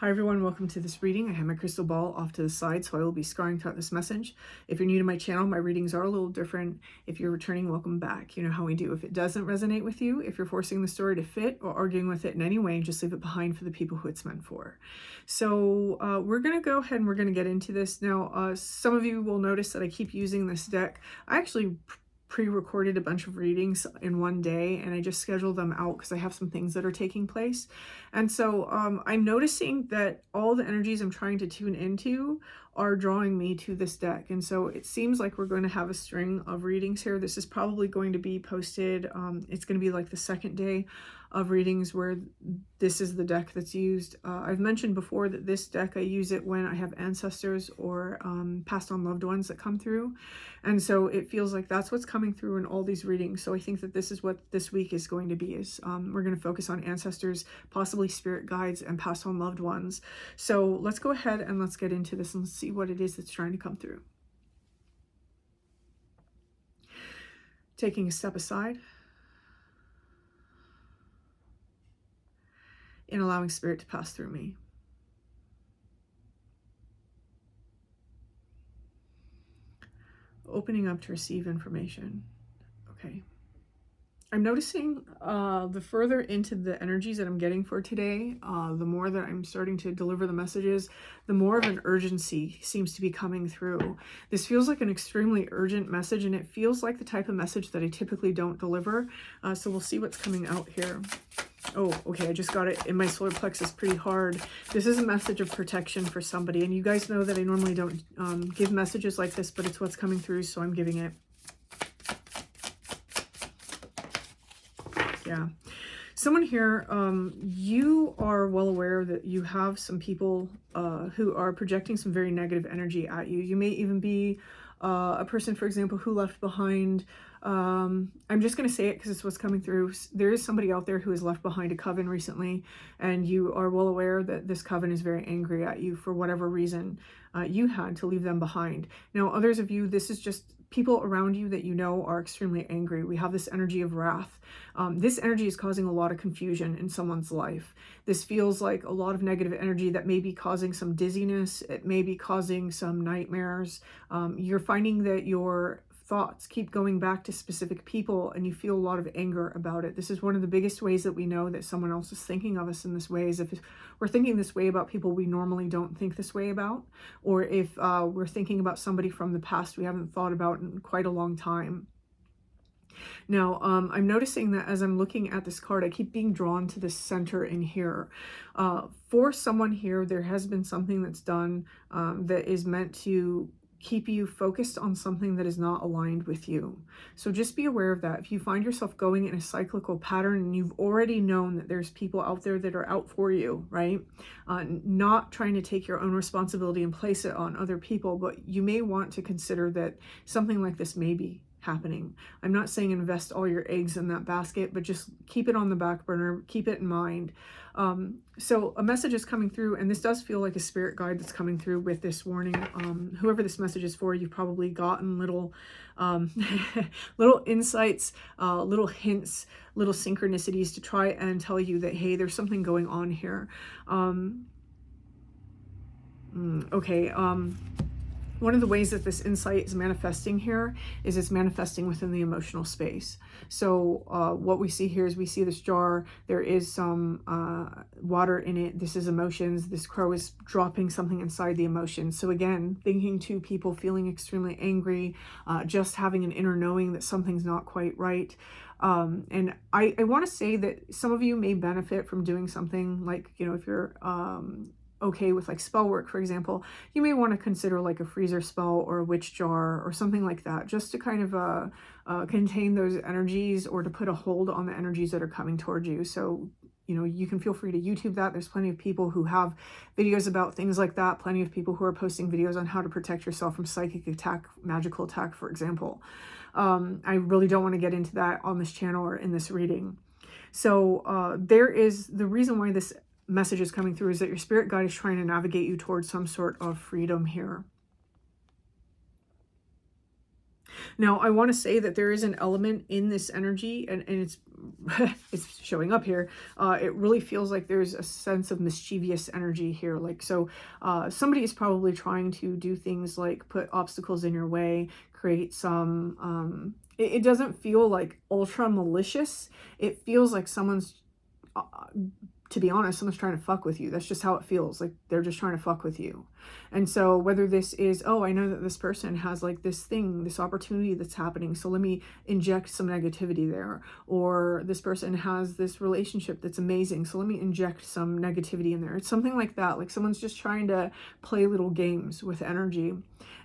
Hi everyone, welcome to this reading. I have my crystal ball off to the side, so I will be scrying throughout this message. If you're new to my channel, my readings are a little different. If you're returning, welcome back. You know how we do. If it doesn't resonate with you, if you're forcing the story to fit or arguing with it in any way, just leave it behind for the people who it's meant for. So we're going to go ahead and we're going to get into this. Now, some of you will notice that I keep using this deck. I actually pre-recorded a bunch of readings in one day and I just scheduled them out because I have some things that are taking place. And so I'm noticing that all the energies I'm trying to tune into are drawing me to this deck. And so it seems like we're going to have a string of readings here. This is probably going to be posted. It's going to be like the second day of readings where this is the deck that's used. I've mentioned before that this deck, I use it when I have ancestors or passed on loved ones that come through. And so it feels like that's what's coming through in all these readings. So I think that this is what this week is going to be, is we're going to focus on ancestors, possibly spirit guides, and passed on loved ones. So let's go ahead and let's get into this and see what it is that's trying to come through. Taking a step aside and allowing spirit to pass through me. Opening up to receive information. Okay. I'm noticing the further into the energies that I'm getting for today, the more that I'm starting to deliver the messages, the more of an urgency seems to be coming through. This feels like an extremely urgent message, and it feels like the type of message that I typically don't deliver. So we'll see what's coming out here. Oh, okay, I just got it in my solar plexus pretty hard. This is a message of protection for somebody, and you guys know that I normally don't give messages like this, but it's what's coming through, so I'm giving it. Yeah. Someone here, you are well aware that you have some people who are projecting some very negative energy at you. You may even be a person, for example, who left behind, I'm just going to say it because it's what's coming through. There is somebody out there who has left behind a coven recently, and you are well aware that this coven is very angry at you for whatever reason you had to leave them behind. Now, others of you, this is just people around you that you know are extremely angry. We have this energy of wrath. This energy is causing a lot of confusion in someone's life. This feels like a lot of negative energy that may be causing some dizziness. It may be causing some nightmares. You're finding that your thoughts keep going back to specific people and you feel a lot of anger about it. This is one of the biggest ways that we know that someone else is thinking of us in this way, is if we're thinking this way about people we normally don't think this way about, or if we're thinking about somebody from the past we haven't thought about in quite a long time. Now, I'm noticing that as I'm looking at this card, I keep being drawn to this center in here. For someone here, there has been something that's done that is meant to keep you focused on something that is not aligned with you. So just be aware of that. If you find yourself going in a cyclical pattern and you've already known that there's people out there that are out for you, right? Not trying to take your own responsibility and place it on other people, but you may want to consider that something like this may be happening. I'm not saying invest all your eggs in that basket, but just keep it on the back burner, keep it in mind. So a message is coming through, and this does feel like a spirit guide that's coming through with this warning. Whoever this message is for, you've probably gotten little little insights, little hints, little synchronicities to try and tell you that, hey, there's something going on here. One of the ways that this insight is manifesting here is it's manifesting within the emotional space. So what we see here is we see this jar. There is some water in it. This is emotions. This crow is dropping something inside the emotions. So again, thinking to people feeling extremely angry, just having an inner knowing that something's not quite right. And I want to say that some of you may benefit from doing something like, you know, if you're okay with like spell work, for example, you may want to consider like a freezer spell or a witch jar or something like that, just to kind of contain those energies or to put a hold on the energies that are coming towards you. So, you know, you can feel free to YouTube that. There's plenty of people who have videos about things like that. Plenty of people who are posting videos on how to protect yourself from psychic attack, magical attack, for example. I really don't want to get into that on this channel or in this reading. So there is the reason why this message is coming through is that your spirit guide is trying to navigate you towards some sort of freedom here. Now, I want to say that there is an element in this energy, and it's it's showing up here. It really feels like there's a sense of mischievous energy here. Like, so somebody is probably trying to do things like put obstacles in your way, create some, it doesn't feel like ultra malicious. It feels like someone's, to be honest, someone's trying to fuck with you. That's just how it feels. Like they're just trying to fuck with you. And so whether this is, oh, I know that this person has like this thing, this opportunity that's happening, so let me inject some negativity there. Or this person has this relationship that's amazing, so let me inject some negativity in there. It's something like that. Like someone's just trying to play little games with energy.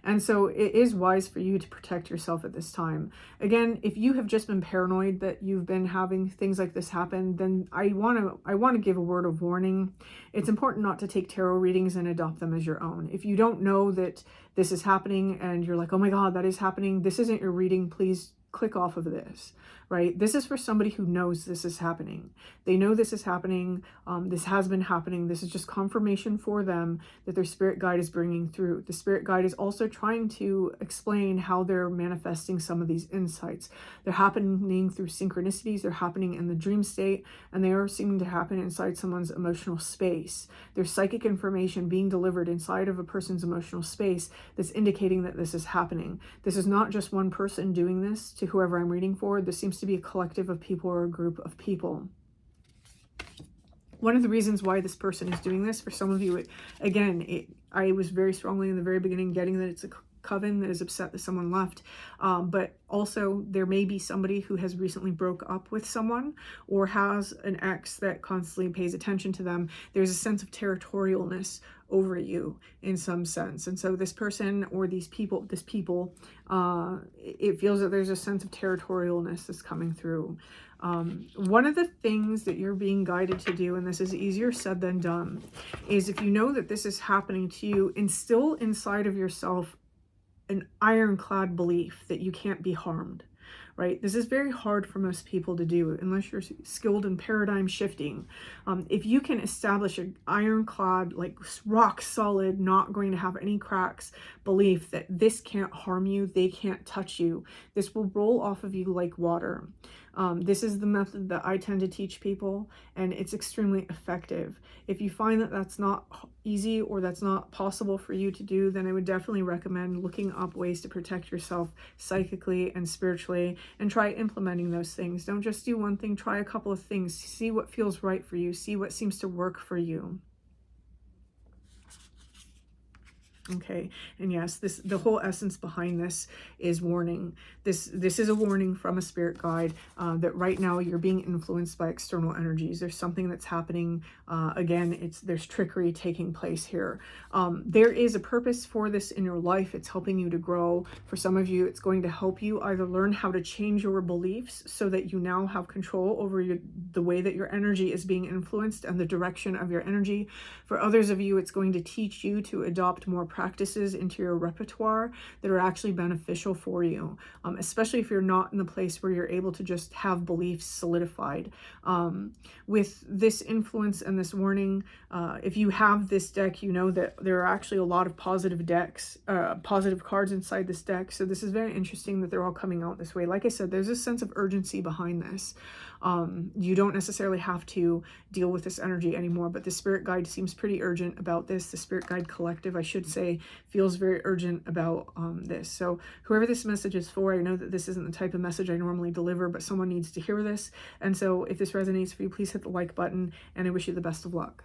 And so it is wise for you to protect yourself at this time. Again, if you have just been paranoid that you've been having things like this happen, then I want to give a word of warning. It's important not to take tarot readings and adopt them as your own. If you don't know that this is happening and you're like, oh my God, that is happening, this isn't your reading, please click off of this, right? This is for somebody who knows this is happening. They know this is happening. This has been happening. This is just confirmation for them that their spirit guide is bringing through. The spirit guide is also trying to explain how they're manifesting some of these insights. They're happening through synchronicities. They're happening in the dream state, and they are seeming to happen inside someone's emotional space. There's psychic information being delivered inside of a person's emotional space that's indicating that this is happening. This is not just one person doing this to whoever I'm reading for. This seems to be a collective of people or a group of people. One of the reasons why this person is doing this, for some of you, I was very strongly in the very beginning getting that it's a coven that is upset that someone left, but also there may be somebody who has recently broke up with someone or has an ex that constantly pays attention to them. There's a sense of territorialness over you in some sense, and so this person or these people, it feels that there's a sense of territorialness that's coming through. One of the things that you're being guided to do, and this is easier said than done, is if you know that this is happening to you, instill inside of yourself an ironclad belief that you can't be harmed, right? This is very hard for most people to do unless you're skilled in paradigm shifting. If you can establish an ironclad, like rock solid, not going to have any cracks belief that this can't harm you, they can't touch you, this will roll off of you like water. This is the method that I tend to teach people, and it's extremely effective. If you find that that's not easy or that's not possible for you to do, then I would definitely recommend looking up ways to protect yourself psychically and spiritually, and try implementing those things. Don't just do one thing, try a couple of things. See what feels right for you. See what seems to work for you. Okay, and yes, the whole essence behind this is warning. This is a warning from a spirit guide that right now you're being influenced by external energies. There's something that's happening. Again, there's trickery taking place here. There is a purpose for this in your life. It's helping you to grow. For some of you, it's going to help you either learn how to change your beliefs so that you now have control over the way that your energy is being influenced and the direction of your energy. For others of you, it's going to teach you to adopt more practices into your repertoire that are actually beneficial for you, especially if you're not in the place where you're able to just have beliefs solidified. With this influence and this warning, if you have this deck, you know that there are actually a lot of positive cards inside this deck. So this is very interesting that they're all coming out this way. Like I said, there's a sense of urgency behind this. You don't necessarily have to deal with this energy anymore, but the spirit guide seems pretty urgent about this. The spirit guide collective, I should say, feels very urgent about this. So whoever this message is for, I know that this isn't the type of message I normally deliver, but someone needs to hear this. And so if this resonates for you, please hit the like button, and I wish you the best of luck.